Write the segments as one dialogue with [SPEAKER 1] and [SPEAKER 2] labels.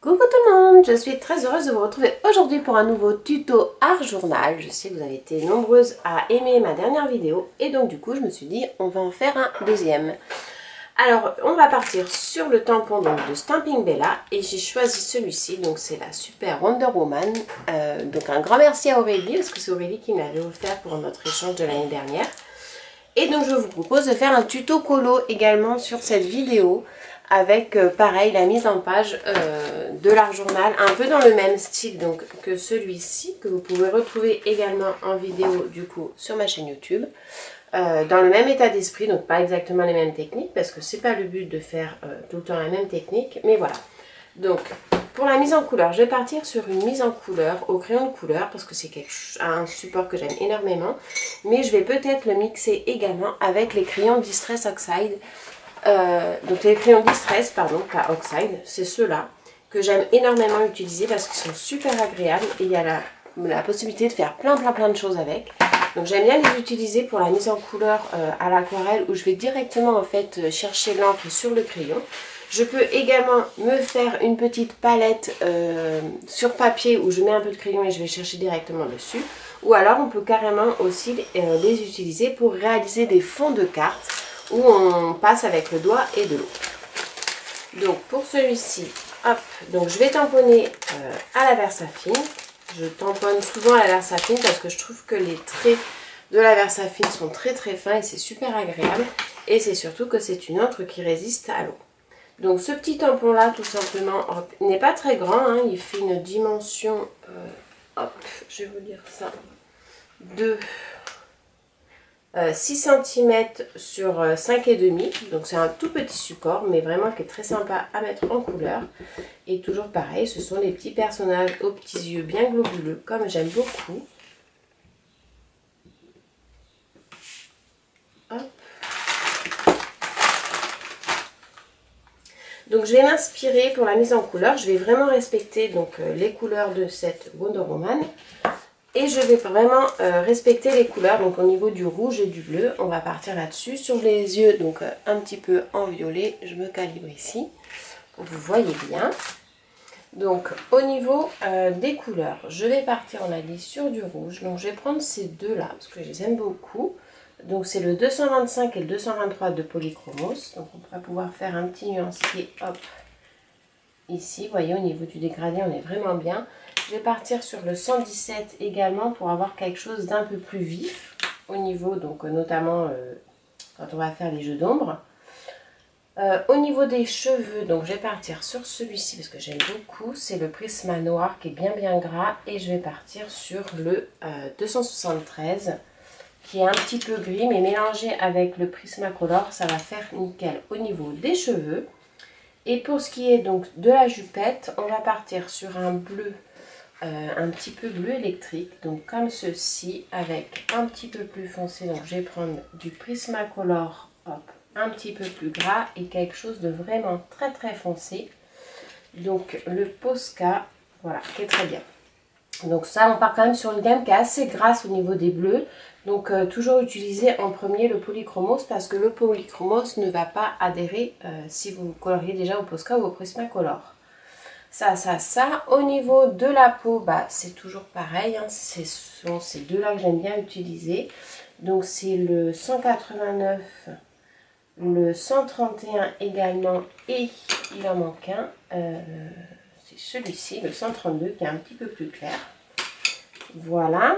[SPEAKER 1] Coucou tout le monde, je suis très heureuse de vous retrouver aujourd'hui pour un nouveau tuto art journal. Je sais que vous avez été nombreuses à aimer ma dernière vidéo et donc du coup je me suis dit on va en faire un deuxième. Alors on va partir sur le tampon donc, de Stampin' Bella et j'ai choisi celui-ci, donc c'est la Super Wonder Woman. Donc un grand merci à Aurélie parce que c'est Aurélie qui m'avait offert pour notre échange de l'année dernière. Et donc je vous propose de faire un tuto colo également sur cette vidéo avec pareil la mise en page de l'art journal, un peu dans le même style donc, que celui-ci, que vous pouvez retrouver également en vidéo du coup sur ma chaîne YouTube. Dans le même état d'esprit, donc pas exactement les mêmes techniques parce que c'est pas le but de faire tout le temps la même technique, mais voilà. Donc pour la mise en couleur, je vais partir sur une mise en couleur au crayon de couleur parce que c'est un support que j'aime énormément, mais je vais peut-être le mixer également avec les crayons Distress Oxide. Donc les crayons Distress, pardon, pas Oxide, c'est ceux-là que j'aime énormément utiliser parce qu'ils sont super agréables et il y a la possibilité de faire plein de choses avec. Donc j'aime bien les utiliser pour la mise en couleur à l'aquarelle où je vais directement en fait chercher l'encre sur le crayon. Je peux également me faire une petite palette sur papier où je mets un peu de crayon et je vais chercher directement dessus. Ou alors on peut carrément aussi les utiliser pour réaliser des fonds de cartes où on passe avec le doigt et de l'eau. Donc pour celui-ci, hop, donc je vais tamponner à la Versafine. Je tamponne souvent à la Versafine parce que je trouve que les traits de la Versafine sont très fins et c'est super agréable. Et c'est surtout que c'est une encre qui résiste à l'eau. Donc ce petit tampon là tout simplement n'est pas très grand, hein, il fait une dimension, hop, je vais vous dire ça, de 6 cm sur 5,5, donc c'est un tout petit support mais vraiment qui est très sympa à mettre en couleur. Et toujours pareil, ce sont les petits personnages aux petits yeux bien globuleux comme j'aime beaucoup. Hop. Donc je vais m'inspirer pour la mise en couleur, je vais vraiment respecter donc, les couleurs de cette Wonder Woman. Et je vais vraiment respecter les couleurs, donc au niveau du rouge et du bleu, on va partir là-dessus. Sur les yeux, donc un petit peu en violet, je me calibre ici, pour que vous voyez bien. Donc au niveau des couleurs, je vais partir, on a dit, sur du rouge. Donc je vais prendre ces deux-là, parce que je les aime beaucoup. Donc c'est le 225 et le 223 de Polychromos. Donc on va pouvoir faire un petit nuancier, hop, ici. Vous voyez, au niveau du dégradé, on est vraiment bien. Je vais partir sur le 117 également pour avoir quelque chose d'un peu plus vif au niveau, donc notamment quand on va faire les jeux d'ombre. Au niveau des cheveux, donc je vais partir sur celui-ci parce que j'aime beaucoup. C'est le Prisma noir qui est bien gras et je vais partir sur le 273 qui est un petit peu gris mais mélangé avec le Prismacolor, ça va faire nickel au niveau des cheveux. Et pour ce qui est donc de la jupette, on va partir sur un bleu. Un petit peu bleu électrique, donc comme ceci, avec un petit peu plus foncé. Donc je vais prendre du Prismacolor, hop, un petit peu plus gras et quelque chose de vraiment très foncé. Donc le Posca, voilà, qui est très bien. Donc ça, on part quand même sur une gamme qui est assez grasse au niveau des bleus. Donc toujours utiliser en premier le Polychromos parce que le Polychromos ne va pas adhérer si vous coloriez déjà au Posca ou au Prismacolor. Ça. Au niveau de la peau, bah, c'est toujours pareil. Hein. Ce sont ces deux-là que j'aime bien utiliser. Donc, c'est le 189, le 131 également. Et il en manque un. C'est celui-ci, le 132, qui est un petit peu plus clair. Voilà.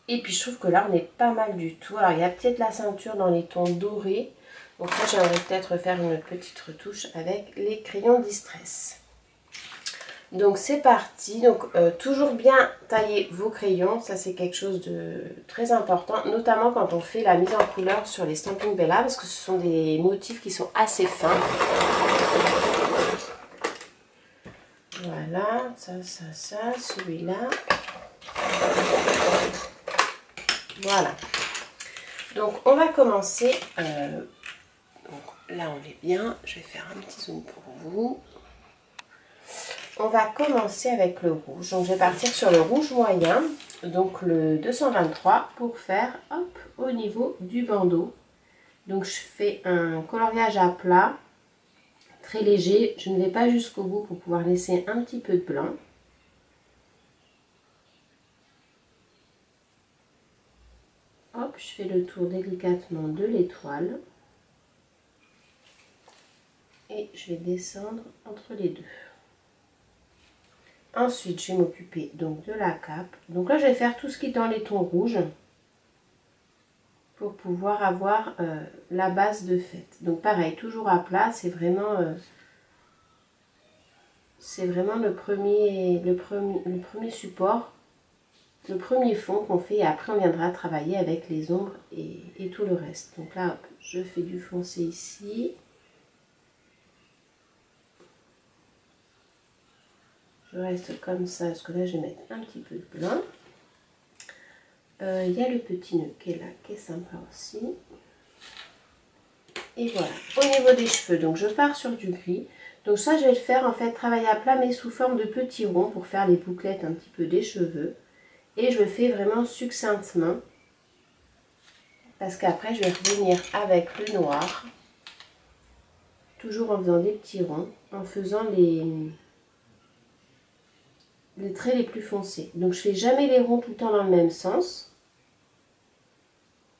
[SPEAKER 1] Et puis, je trouve que là, on est pas mal du tout. Alors, il y a peut-être la ceinture dans les tons dorés. Donc, là, j'aimerais peut-être faire une petite retouche avec les crayons Distress. Donc c'est parti, donc toujours bien tailler vos crayons, ça c'est quelque chose de très important, notamment quand on fait la mise en couleur sur les Stampin' Bella, parce que ce sont des motifs qui sont assez fins. Voilà, ça, celui-là. Voilà. Donc on va commencer, donc là on est bien, je vais faire un petit zoom pour vous. On va commencer avec le rouge, donc je vais partir sur le rouge moyen, donc le 223 pour faire hop au niveau du bandeau. Donc je fais un coloriage à plat, très léger. Je ne vais pas jusqu'au bout pour pouvoir laisser un petit peu de blanc. Hop, je fais le tour délicatement de l'étoile. Et je vais descendre entre les deux. Ensuite, je vais m'occuper donc de la cape. Donc là, je vais faire tout ce qui est dans les tons rouges pour pouvoir avoir la base de fête. Donc pareil, toujours à plat, c'est vraiment le premier support, le premier fond qu'on fait, et après on viendra travailler avec les ombres et tout le reste. Donc là, hop, je fais du foncé ici. Je reste comme ça, parce que là je vais mettre un petit peu de blanc. Il y a le petit nœud qui est là, qui est sympa aussi. Et voilà, au niveau des cheveux, donc je pars sur du gris. Donc ça, je vais le faire en fait travailler à plat, mais sous forme de petits ronds pour faire les bouclettes un petit peu des cheveux. Et je le fais vraiment succinctement, parce qu'après je vais revenir avec le noir, toujours en faisant des petits ronds, en faisant les traits les plus foncés. Donc je fais jamais les ronds tout le temps dans le même sens.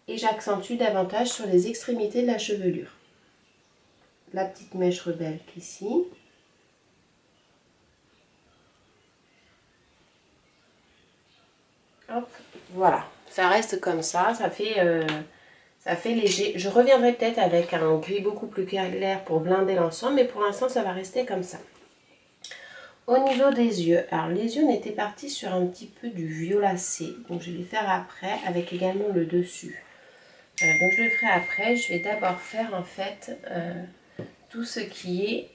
[SPEAKER 1] Et j'accentue davantage sur les extrémités de la chevelure. La petite mèche rebelle ici. Hop, voilà. Ça reste comme ça, ça fait léger. Je reviendrai peut-être avec un gris beaucoup plus clair pour blinder l'ensemble, mais pour l'instant ça va rester comme ça. Au niveau des yeux, alors les yeux, on était parti sur un petit peu du violacé, donc je vais les faire après avec également le dessus. Donc je le ferai après. Je vais d'abord faire en fait tout ce qui est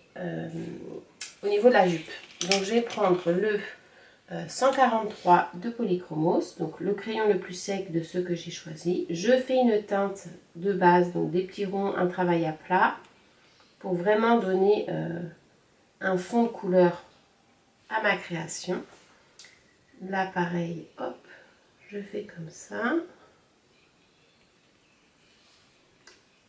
[SPEAKER 1] au niveau de la jupe. Donc je vais prendre le 143 de Polychromos, donc le crayon le plus sec de ceux que j'ai choisi. Je fais une teinte de base, donc des petits ronds, un travail à plat, pour vraiment donner un fond de couleur à ma création. Là pareil, hop, je fais comme ça.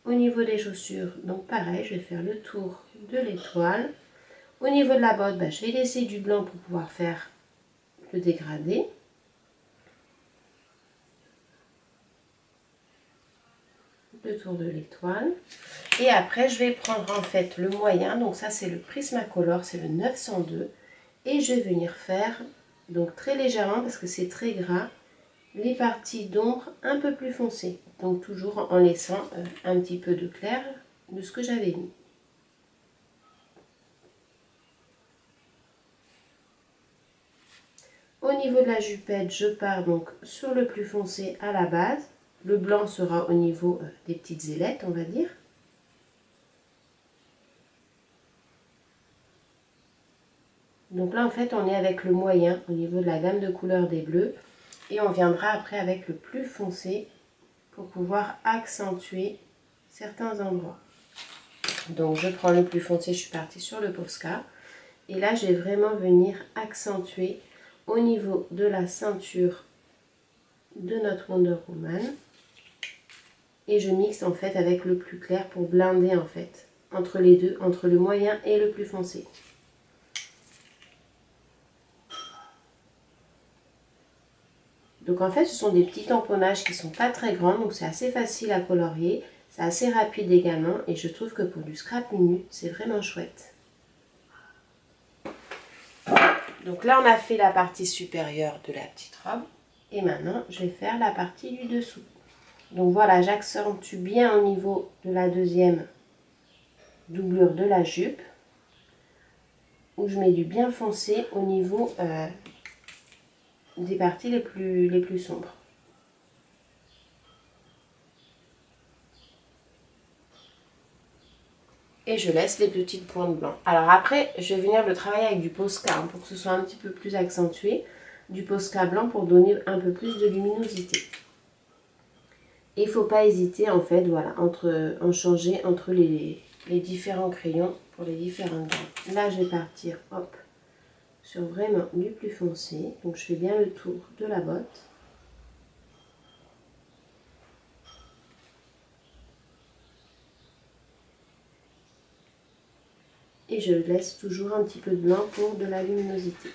[SPEAKER 1] Au niveau des chaussures, donc pareil, je vais faire le tour de l'étoile. Au niveau de la botte, je vais laisser du blanc pour pouvoir faire le dégradé. Le tour de l'étoile. Et après, je vais prendre en fait le moyen. Donc ça, c'est le Prismacolor, c'est le 902. Et je vais venir faire, donc très légèrement, parce que c'est très gras, les parties d'ombre un peu plus foncées. Donc toujours en laissant un petit peu de clair de ce que j'avais mis. Au niveau de la jupette, je pars donc sur le plus foncé à la base. Le blanc sera au niveau des petites ailettes, on va dire. Donc là, en fait, on est avec le moyen au niveau de la gamme de couleurs des bleus. Et on viendra après avec le plus foncé pour pouvoir accentuer certains endroits. Donc je prends le plus foncé, je suis partie sur le Posca. Et là, je vais vraiment venir accentuer au niveau de la ceinture de notre Wonder Woman. Et je mixe en fait avec le plus clair pour blinder en fait entre les deux, entre le moyen et le plus foncé. Donc en fait, ce sont des petits tamponnages qui ne sont pas très grands, donc c'est assez facile à colorier. C'est assez rapide également et je trouve que pour du scrap minute, c'est vraiment chouette. Donc là, on a fait la partie supérieure de la petite robe. Et maintenant, je vais faire la partie du dessous. Donc voilà, j'accentue bien au niveau de la deuxième doublure de la jupe, où je mets du bien foncé au niveau des parties les plus sombres. Et je laisse les petites pointes blancs. Alors après, je vais venir le travailler avec du Posca pour que ce soit un petit peu plus accentué. Du Posca blanc pour donner un peu plus de luminosité. Et il ne faut pas hésiter en fait, voilà, en changer entre les différents crayons pour les différentes gammes. Là, je vais partir, hop, sur vraiment du plus foncé. Donc je fais bien le tour de la botte. Et je laisse toujours un petit peu de blanc pour de la luminosité.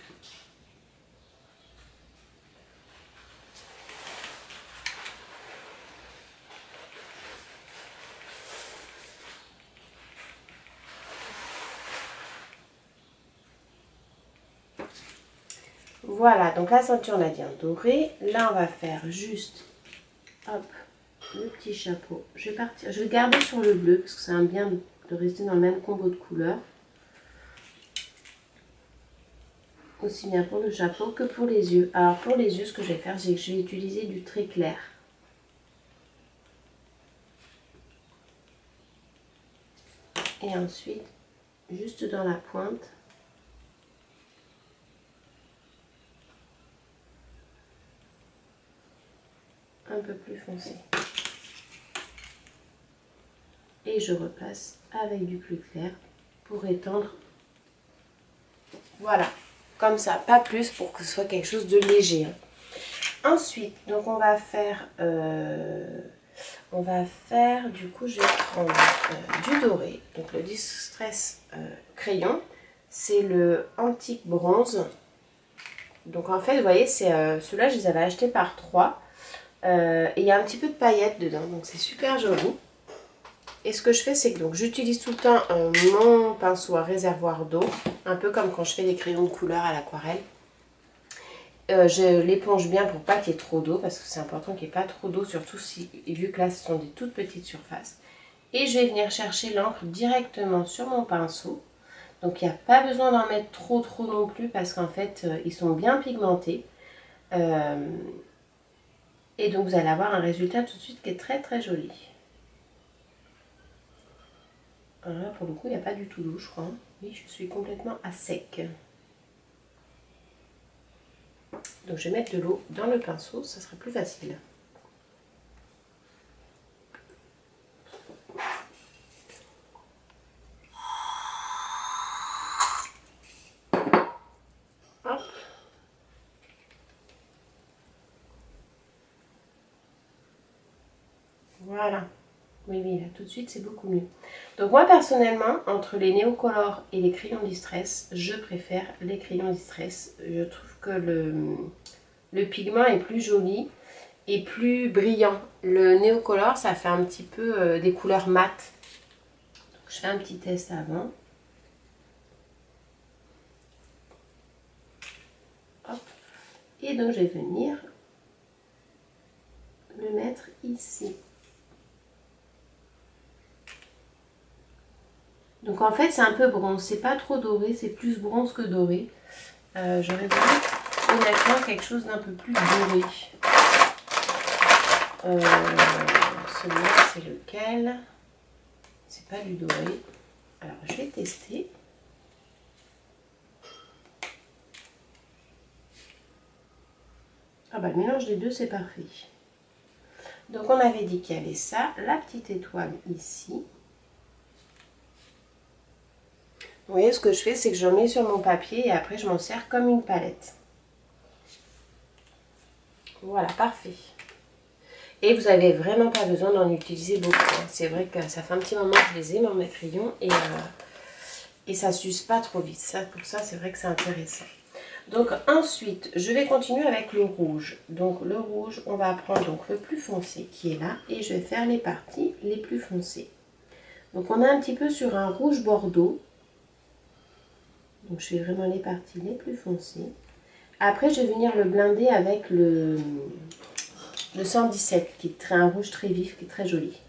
[SPEAKER 1] Voilà, donc la ceinture on a bien doré. Là on va faire juste, hop, le petit chapeau. Je vais garder sur le bleu parce que c'est un bien de rester dans le même combo de couleurs. Aussi bien pour le chapeau que pour les yeux. Alors pour les yeux, ce que je vais faire, c'est que je vais utiliser du très clair. Et ensuite, juste dans la pointe, un peu plus foncé. Et je repasse avec du plus clair pour étendre. Voilà, comme ça, pas plus pour que ce soit quelque chose de léger. Ensuite, donc on va faire du coup, je vais prendre du doré. Donc le Distress crayon, c'est le Antique Bronze. Donc en fait, vous voyez, c'est ceux-là, je les avais achetés par 3. Et il y a un petit peu de paillettes dedans, donc c'est super joli. Et ce que je fais, c'est que j'utilise tout le temps mon pinceau à réservoir d'eau, un peu comme quand je fais des crayons de couleur à l'aquarelle. Je l'éponge bien pour pas qu'il y ait trop d'eau, parce que c'est important qu'il n'y ait pas trop d'eau, surtout vu que là ce sont des toutes petites surfaces. Et je vais venir chercher l'encre directement sur mon pinceau. Donc il n'y a pas besoin d'en mettre trop non plus, parce qu'en fait ils sont bien pigmentés. Et donc vous allez avoir un résultat tout de suite qui est très joli. Alors là pour le coup il n'y a pas du tout d'eau, je crois. Oui, je suis complètement à sec. Donc je vais mettre de l'eau dans le pinceau, ça sera plus facile. Hop. Voilà. Oui, là tout de suite c'est beaucoup mieux. Donc moi personnellement, entre les Neocolor et les crayons Distress, je préfère les crayons Distress. Je trouve que le pigment est plus joli et plus brillant. Le Neocolor, ça fait un petit peu des couleurs mates. Donc, je fais un petit test avant. Hop. Et donc je vais venir le mettre ici. Donc en fait c'est un peu bronze, c'est pas trop doré, c'est plus bronze que doré. J'aurais voulu honnêtement quelque chose d'un peu plus doré. Celui-là c'est lequel? C'est pas du doré. Alors je vais tester. Ah bah le mélange des deux c'est parfait. Donc on avait dit qu'il y avait ça, la petite étoile ici. Vous voyez, ce que je fais, c'est que je mets sur mon papier et après je m'en sers comme une palette. Voilà, parfait. Et vous n'avez vraiment pas besoin d'en utiliser beaucoup. C'est vrai que ça fait un petit moment que je les ai, mes crayons, et ça s'use pas trop vite. Ça, pour ça, c'est vrai que c'est intéressant. Donc ensuite, je vais continuer avec le rouge. Donc le rouge, on va prendre donc le plus foncé qui est là, et je vais faire les parties les plus foncées. Donc on est un petit peu sur un rouge bordeaux. Donc je fais vraiment les parties les plus foncées. Après, je vais venir le blinder avec le 117, qui est un rouge très vif, qui est très joli.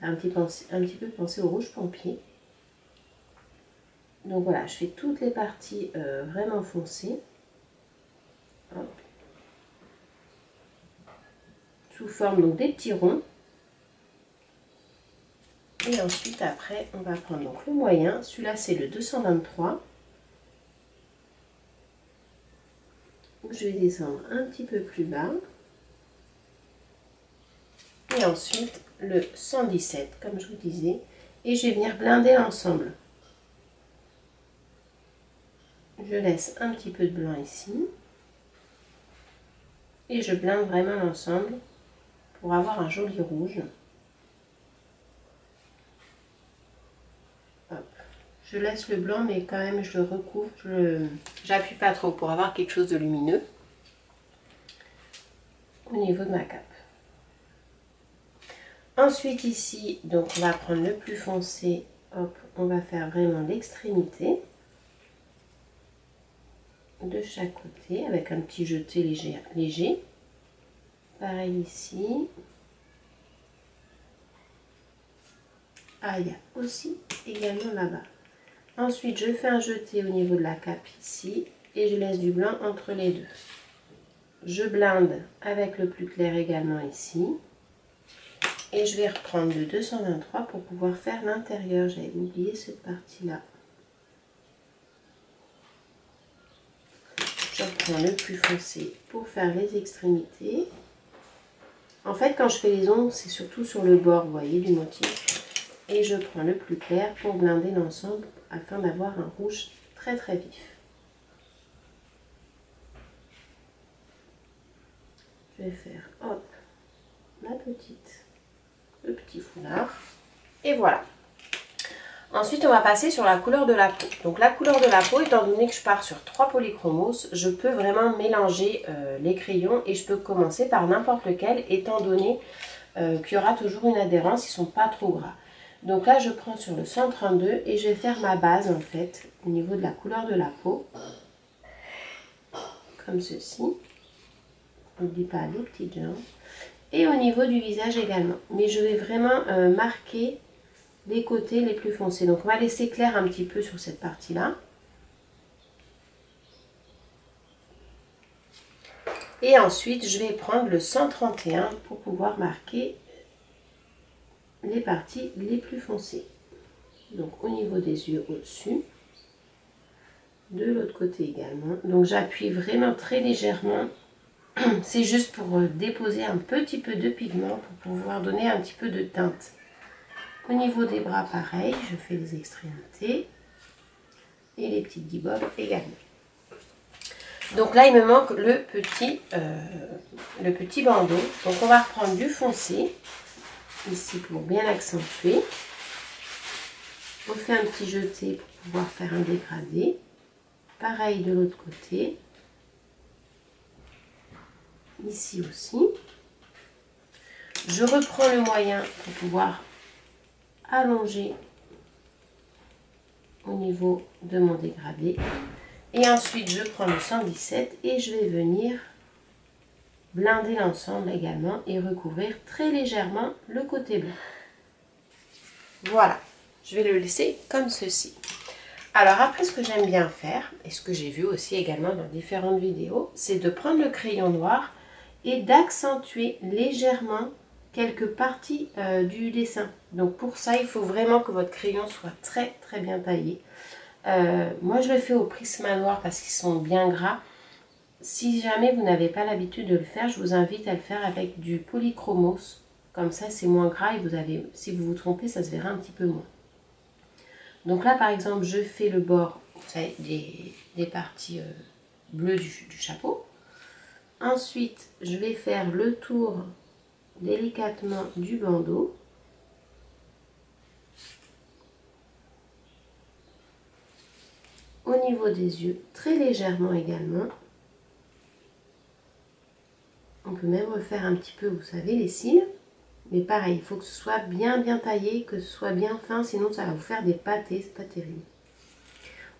[SPEAKER 1] Un petit peu penser au rouge pompier. Donc voilà, je fais toutes les parties vraiment foncées. Hop. Sous forme donc des petits ronds. Et ensuite, après, on va prendre donc le moyen. Celui-là, c'est le 223. Je vais descendre un petit peu plus bas. Et ensuite, le 117, comme je vous disais. Et je vais venir blinder l'ensemble. Je laisse un petit peu de blanc ici. Et je blinde vraiment l'ensemble pour avoir un joli rouge. Hop. Je laisse le blanc, mais quand même je le recouvre. J'appuie pas trop pour avoir quelque chose de lumineux au niveau de ma cape. Ensuite ici, donc on va prendre le plus foncé. Hop, on va faire vraiment l'extrémité de chaque côté avec un petit jeté léger. Pareil ici. Ah, il y a aussi également là-bas. Ensuite, je fais un jeté au niveau de la cape ici et je laisse du blanc entre les deux. Je blinde avec le plus clair également ici. Et je vais reprendre le 223 pour pouvoir faire l'intérieur. J'avais oublié cette partie-là. Je reprends le plus foncé pour faire les extrémités. En fait, quand je fais les ongles, c'est surtout sur le bord, vous voyez, du motif. Et je prends le plus clair pour blinder l'ensemble afin d'avoir un rouge très très vif. Je vais faire, hop, le petit foulard. Et voilà. Ensuite, on va passer sur la couleur de la peau. Donc la couleur de la peau, étant donné que je pars sur 3 polychromos, je peux vraiment mélanger les crayons et je peux commencer par n'importe lequel, étant donné qu'il y aura toujours une adhérence, ils ne sont pas trop gras. Donc là, je prends sur le 132 et je vais faire ma base en fait, au niveau de la couleur de la peau, comme ceci. N'oublie pas les petites jambes. Et au niveau du visage également. Mais je vais vraiment marquer les côtés les plus foncés. Donc on va laisser clair un petit peu sur cette partie-là. Et ensuite, je vais prendre le 131 pour pouvoir marquer les parties les plus foncées. Donc au niveau des yeux au-dessus. De l'autre côté également. Donc j'appuie vraiment très légèrement. C'est juste pour déposer un petit peu de pigment pour pouvoir donner un petit peu de teinte. Au niveau des bras, pareil, je fais les extrémités et les petites guibobes également. Donc là, il me manque le petit bandeau. Donc on va reprendre du foncé, ici pour bien accentuer. On fait un petit jeté pour pouvoir faire un dégradé. Pareil de l'autre côté. Ici aussi. Je reprends le moyen pour pouvoir allonger au niveau de mon dégradé. Et ensuite, je prends le 117 et je vais venir blinder l'ensemble également et recouvrir très légèrement le côté blanc. Voilà, je vais le laisser comme ceci. Alors après, ce que j'aime bien faire, et ce que j'ai vu aussi également dans différentes vidéos, c'est de prendre le crayon noir et d'accentuer légèrement quelques parties du dessin. Donc pour ça, il faut vraiment que votre crayon soit très très bien taillé. Moi, je le fais au Prismanoir parce qu'ils sont bien gras. Si jamais vous n'avez pas l'habitude de le faire, je vous invite à le faire avec du polychromos. Comme ça, c'est moins gras et si vous vous trompez, ça se verra un petit peu moins. Donc là, par exemple, je fais le bord des parties bleues du chapeau. Ensuite, je vais faire le tour délicatement du bandeau. Au niveau des yeux, très légèrement également. On peut même refaire un petit peu, vous savez, les cils. Mais pareil, il faut que ce soit bien taillé, que ce soit bien fin, sinon ça va vous faire des pâtés, c'est pas terrible.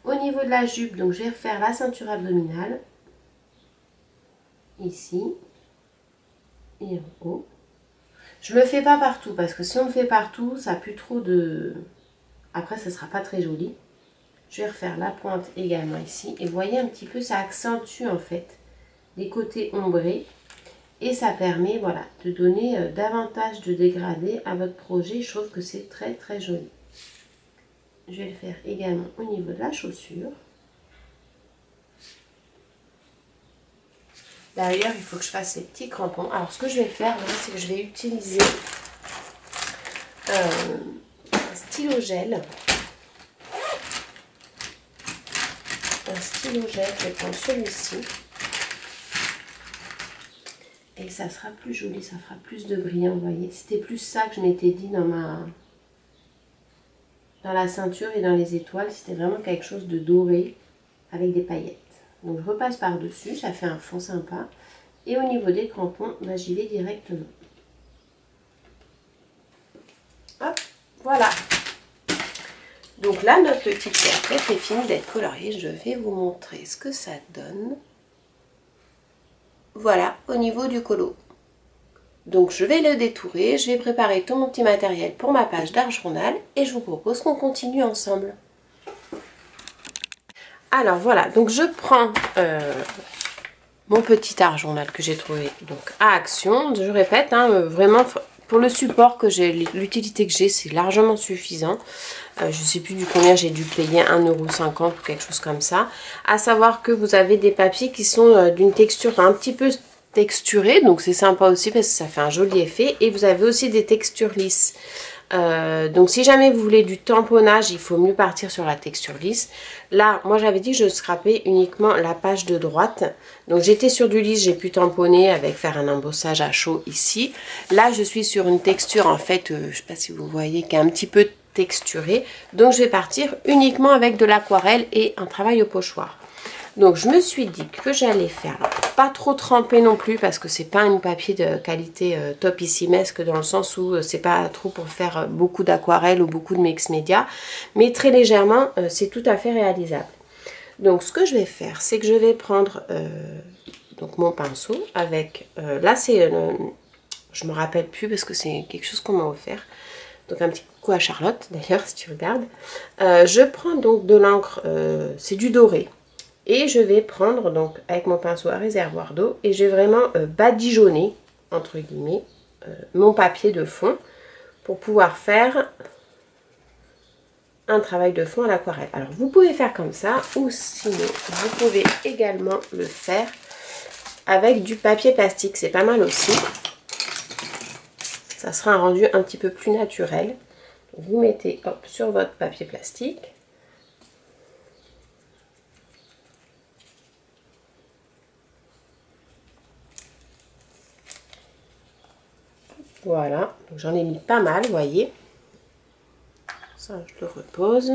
[SPEAKER 1] Au niveau de la jupe, donc je vais refaire la ceinture abdominale. Ici. Et en haut. Je le fais pas partout, parce que si on le fait partout, ça a plus trop de... Après, ça sera pas très joli. Je vais refaire la pointe également ici. Et vous voyez un petit peu, ça accentue en fait les côtés ombrés. Et ça permet, voilà, de donner davantage de dégradé à votre projet. Je trouve que c'est très très joli. Je vais le faire également au niveau de la chaussure. D'ailleurs, il faut que je fasse les petits crampons. Alors, ce que je vais faire, c'est que je vais utiliser un stylo gel. Je vais prendre celui-ci. Et ça sera plus joli, ça fera plus de brillant, vous voyez. C'était plus ça que je m'étais dit dans ma... dans la ceinture et dans les étoiles, c'était vraiment quelque chose de doré avec des paillettes. Donc je repasse par-dessus, ça fait un fond sympa. Et au niveau des crampons, bah, j'y vais directement. Hop, voilà. Donc là, notre petite serpette est finie d'être coloriée. Je vais vous montrer ce que ça donne. Voilà, au niveau du colo. Donc je vais le détourer, je vais préparer tout mon petit matériel pour ma page d'art journal et je vous propose qu'on continue ensemble. Alors voilà, donc je prends mon petit art journal que j'ai trouvé donc à Action. Je répète, hein, vraiment pour le support que j'ai, l'utilité que j'ai, c'est largement suffisant. Je ne sais plus du combien j'ai dû payer, 1,50 € ou quelque chose comme ça. À savoir que vous avez des papiers qui sont d'une texture un petit peu texturée, donc c'est sympa aussi parce que ça fait un joli effet. Et vous avez aussi des textures lisses. Donc si jamais vous voulez du tamponnage, il faut mieux partir sur la texture lisse. Là, moi j'avais dit que je scrapais uniquement la page de droite. Donc j'étais sur du lisse, j'ai pu tamponner avec faire un embossage à chaud ici. Là, je suis sur une texture en fait, je ne sais pas si vous voyez, qui est un petit peu texturée. Donc je vais partir uniquement avec de l'aquarelle et un travail au pochoir. Donc je me suis dit que j'allais faire, alors, pas trop trempé non plus parce que c'est pas un papier de qualité topissimesque dans le sens où c'est pas trop pour faire beaucoup d'aquarelle ou beaucoup de mix média, mais très légèrement c'est tout à fait réalisable. Donc ce que je vais faire, c'est que je vais prendre donc mon pinceau avec, là c'est, je me rappelle plus parce que c'est quelque chose qu'on m'a offert. Donc un petit coucou à Charlotte d'ailleurs si tu regardes. Je prends donc de l'encre, c'est du doré. Et je vais prendre donc avec mon pinceau à réservoir d'eau et je vais vraiment badigeonner entre guillemets mon papier de fond pour pouvoir faire un travail de fond à l'aquarelle. Alors vous pouvez faire comme ça ou sinon vous pouvez également le faire avec du papier plastique, c'est pas mal aussi. Ça sera un rendu un petit peu plus naturel. Vous mettez hop sur votre papier plastique. Voilà, donc j'en ai mis pas mal, vous voyez. Ça, je le repose.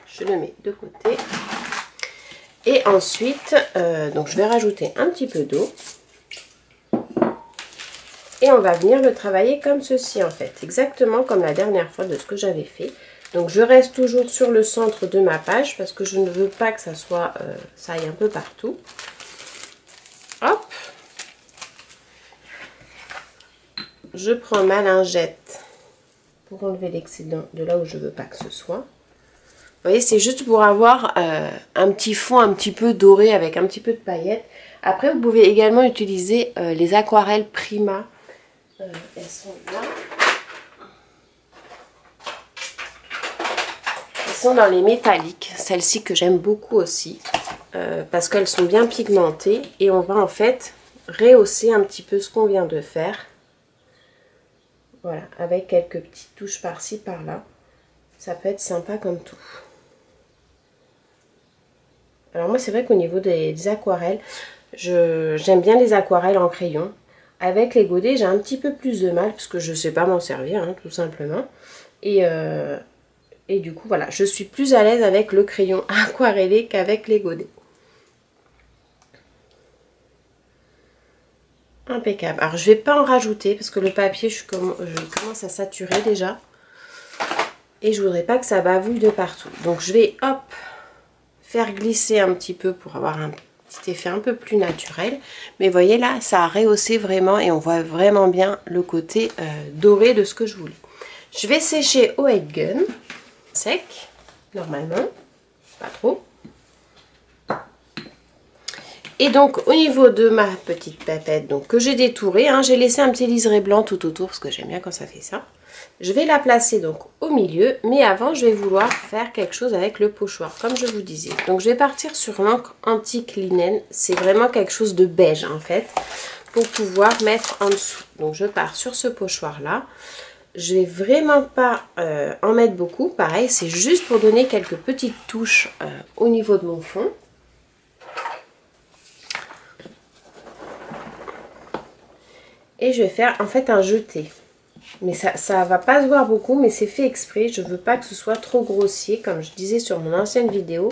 [SPEAKER 1] Je le mets de côté. Et ensuite, donc je vais rajouter un petit peu d'eau. Et on va venir le travailler comme ceci en fait. Exactement comme la dernière fois de ce que j'avais fait. Donc je reste toujours sur le centre de ma page parce que je ne veux pas que ça soit, ça aille un peu partout. Hop. Je prends ma lingette pour enlever l'excédent de là où je ne veux pas que ce soit. Vous voyez, c'est juste pour avoir un petit fond un petit peu doré avec un petit peu de paillettes. Après, vous pouvez également utiliser les aquarelles Prima. Elles sont là. Elles sont dans les métalliques. Celles-ci que j'aime beaucoup aussi. Parce qu'elles sont bien pigmentées. Et on va en fait rehausser un petit peu ce qu'on vient de faire. Voilà, avec quelques petites touches par-ci, par-là. Ça peut être sympa comme tout. Alors moi, c'est vrai qu'au niveau des aquarelles, j'aime bien les aquarelles en crayon. Avec les godets, j'ai un petit peu plus de mal, parce que je ne sais pas m'en servir, hein, tout simplement. Et du coup, voilà, je suis plus à l'aise avec le crayon aquarellé qu'avec les godets. Impeccable. Alors je vais pas en rajouter parce que le papier je commence à saturer déjà. Et je voudrais pas que ça bavouille de partout. Donc je vais hop faire glisser un petit peu pour avoir un petit effet un peu plus naturel. Mais vous voyez là, ça a rehaussé vraiment et on voit vraiment bien le côté doré de ce que je voulais. Je vais sécher au head gun sec normalement, pas trop. Et donc au niveau de ma petite papette donc, que j'ai détourée, hein, j'ai laissé un petit liseré blanc tout autour parce que j'aime bien quand ça fait ça. Je vais la placer donc au milieu, mais avant je vais vouloir faire quelque chose avec le pochoir, comme je vous disais. Donc je vais partir sur l'encre antique linen, c'est vraiment quelque chose de beige en fait, pour pouvoir mettre en dessous. Donc je pars sur ce pochoir là. Je vais vraiment pas en mettre beaucoup, pareil, c'est juste pour donner quelques petites touches au niveau de mon fond. Et je vais faire en fait un jeté. Mais ça va pas se voir beaucoup, mais c'est fait exprès. Je veux pas que ce soit trop grossier, comme je disais sur mon ancienne vidéo.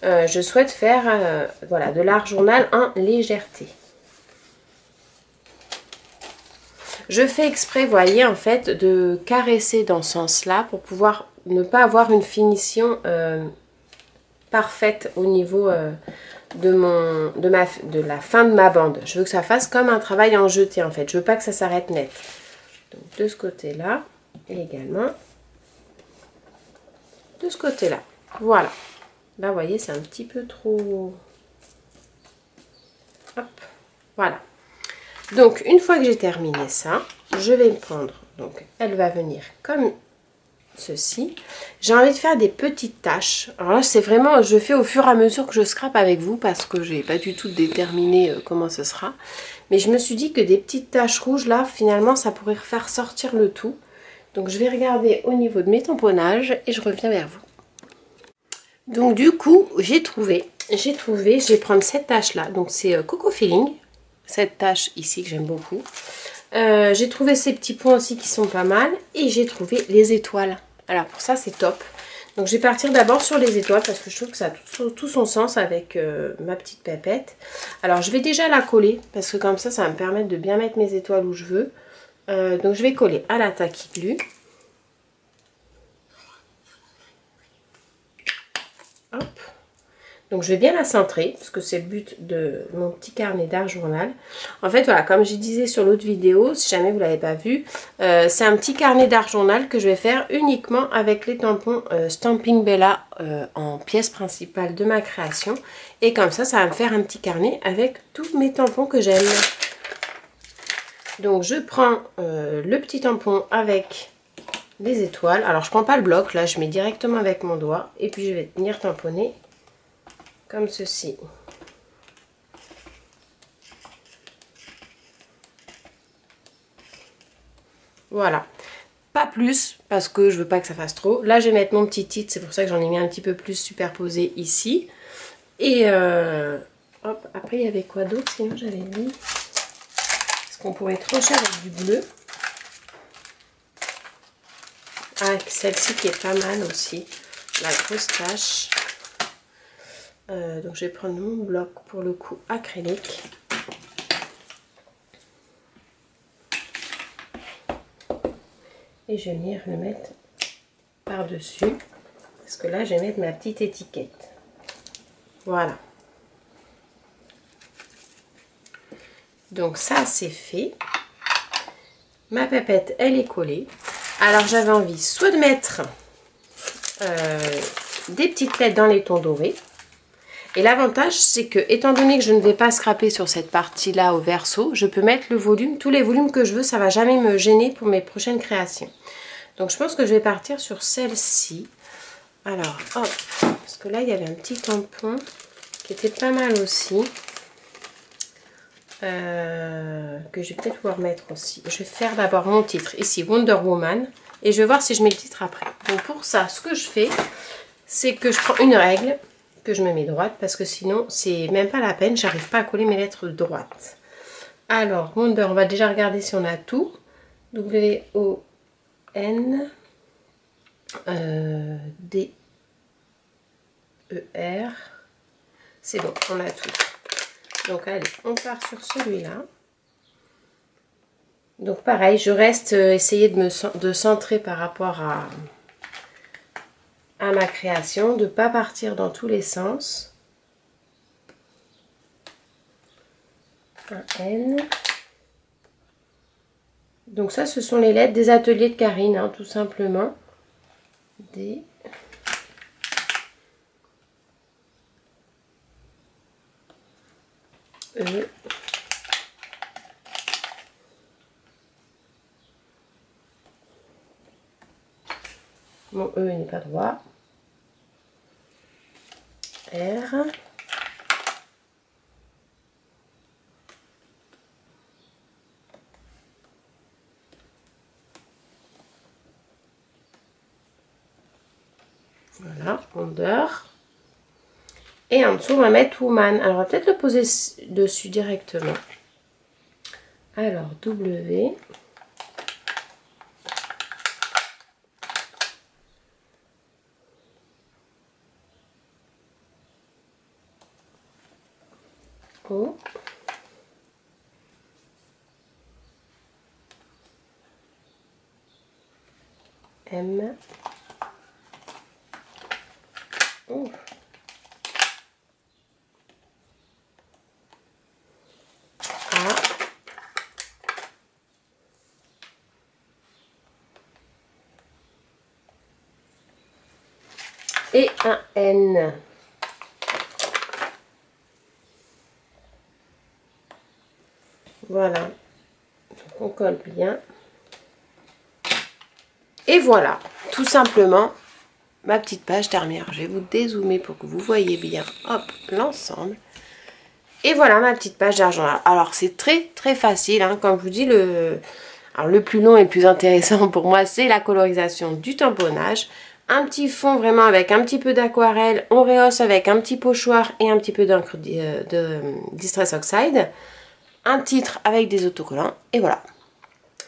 [SPEAKER 1] Je souhaite faire voilà, de l'art journal en légèreté. Je fais exprès, vous voyez, en fait, de caresser dans ce sens-là pour pouvoir ne pas avoir une finition parfaite au niveau de la fin de ma bande. Je veux que ça fasse comme un travail en jeté, en fait. Je veux pas que ça s'arrête net. Donc, de ce côté-là, et également de ce côté-là. Voilà. Là, vous voyez, c'est un petit peu trop... Hop, voilà. Donc, une fois que j'ai terminé ça, je vais me prendre, donc elle va venir comme ceci. J'ai envie de faire des petites taches. Alors là, c'est vraiment, je fais au fur et à mesure que je scrape avec vous parce que j'ai pas du tout déterminé comment ce sera. Mais je me suis dit que des petites taches rouges, là, finalement, ça pourrait faire sortir le tout. Donc, je vais regarder au niveau de mes tamponnages et je reviens vers vous. Donc, du coup, j'ai trouvé, je vais prendre cette tache-là. Donc, c'est Coco Feeling. Cette tache ici que j'aime beaucoup. J'ai trouvé ces petits points aussi qui sont pas mal. Et j'ai trouvé les étoiles. Alors pour ça c'est top. Donc je vais partir d'abord sur les étoiles parce que je trouve que ça a tout son sens avec ma petite pépette. Alors je vais déjà la coller parce que comme ça va me permettre de bien mettre mes étoiles où je veux. Donc je vais coller à la tacky glue. Hop. Donc je vais bien la centrer parce que c'est le but de mon petit carnet d'art journal. En fait voilà, comme je disais sur l'autre vidéo, si jamais vous ne l'avez pas vu, c'est un petit carnet d'art journal que je vais faire uniquement avec les tampons Stampin' Bella en pièce principale de ma création. Et comme ça va me faire un petit carnet avec tous mes tampons que j'aime. Donc je prends le petit tampon avec les étoiles. Alors je ne prends pas le bloc, là je mets directement avec mon doigt. Et puis je vais venir tamponner comme ceci. Voilà. Pas plus, parce que je veux pas que ça fasse trop. Là, je vais mettre mon petit titre, c'est pour ça que j'en ai mis un petit peu plus superposé ici. Et hop, après, il y avait quoi d'autre? Sinon, j'avais mis... Est-ce qu'on pourrait trancher avec du bleu? Ah, celle-ci qui est pas mal aussi. La grosse tache. Donc je vais prendre mon bloc pour le coup acrylique. Et je vais venir le mettre par-dessus. Parce que là je vais mettre ma petite étiquette. Voilà. Donc ça c'est fait. Ma pépette elle est collée. Alors j'avais envie soit de mettre des petites lettres dans les tons dorés. Et l'avantage, c'est que, étant donné que je ne vais pas scraper sur cette partie-là au verso, je peux mettre le volume, tous les volumes que je veux, ça ne va jamais me gêner pour mes prochaines créations. Donc, je pense que je vais partir sur celle-ci. Alors, hop, parce que là, il y avait un petit tampon qui était pas mal aussi. Que je vais peut-être pouvoir mettre aussi. Je vais faire d'abord mon titre, ici, Wonder Woman. Et je vais voir si je mets le titre après. Donc, pour ça, ce que je fais, c'est que je prends une règle que je me mets droite parce que sinon c'est même pas la peine, j'arrive pas à coller mes lettres droites. Alors Wonder, on va déjà regarder si on a tout. W-O-N D-E-R, c'est bon, on a tout. Donc allez, on part sur celui-là. Donc pareil, je reste essayer de centrer par rapport à ma création, de ne pas partir dans tous les sens. Un N. Donc ça, ce sont les lettres des ateliers de Karine, hein, tout simplement. D. E. Mon E n'est pas droit. R. Voilà, Wonder. Et en dessous, on va mettre Woman. Alors, on va peut-être le poser dessus directement. Alors, W. O. M. O. A. Et un N. Voilà. Donc on colle bien. Et voilà, tout simplement, ma petite page d'armure. Je vais vous dézoomer pour que vous voyez bien, hop, l'ensemble. Et voilà ma petite page d'argent. Alors c'est très très facile, hein, comme je vous dis, le plus long et le plus intéressant pour moi, c'est la colorisation du tamponnage. Un petit fond vraiment avec un petit peu d'aquarelle, on rehausse avec un petit pochoir et un petit peu d'encre de Distress Oxide. Un titre avec des autocollants et voilà.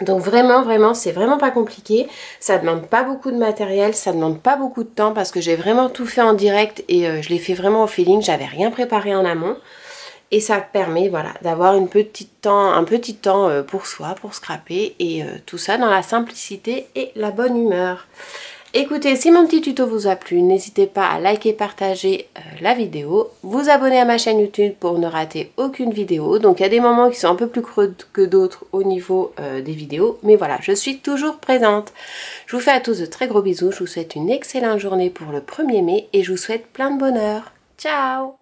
[SPEAKER 1] Donc vraiment, c'est vraiment pas compliqué. Ça demande pas beaucoup de matériel, ça demande pas beaucoup de temps parce que j'ai vraiment tout fait en direct et je l'ai fait vraiment au feeling. J'avais rien préparé en amont. Et ça permet voilà, d'avoir un petit temps pour soi, pour scraper et tout ça dans la simplicité et la bonne humeur. Écoutez, si mon petit tuto vous a plu, n'hésitez pas à liker, partager la vidéo, vous abonner à ma chaîne YouTube pour ne rater aucune vidéo. Donc il y a des moments qui sont un peu plus creux que d'autres au niveau des vidéos, mais voilà, je suis toujours présente. Je vous fais à tous de très gros bisous, je vous souhaite une excellente journée pour le 1er mai et je vous souhaite plein de bonheur. Ciao!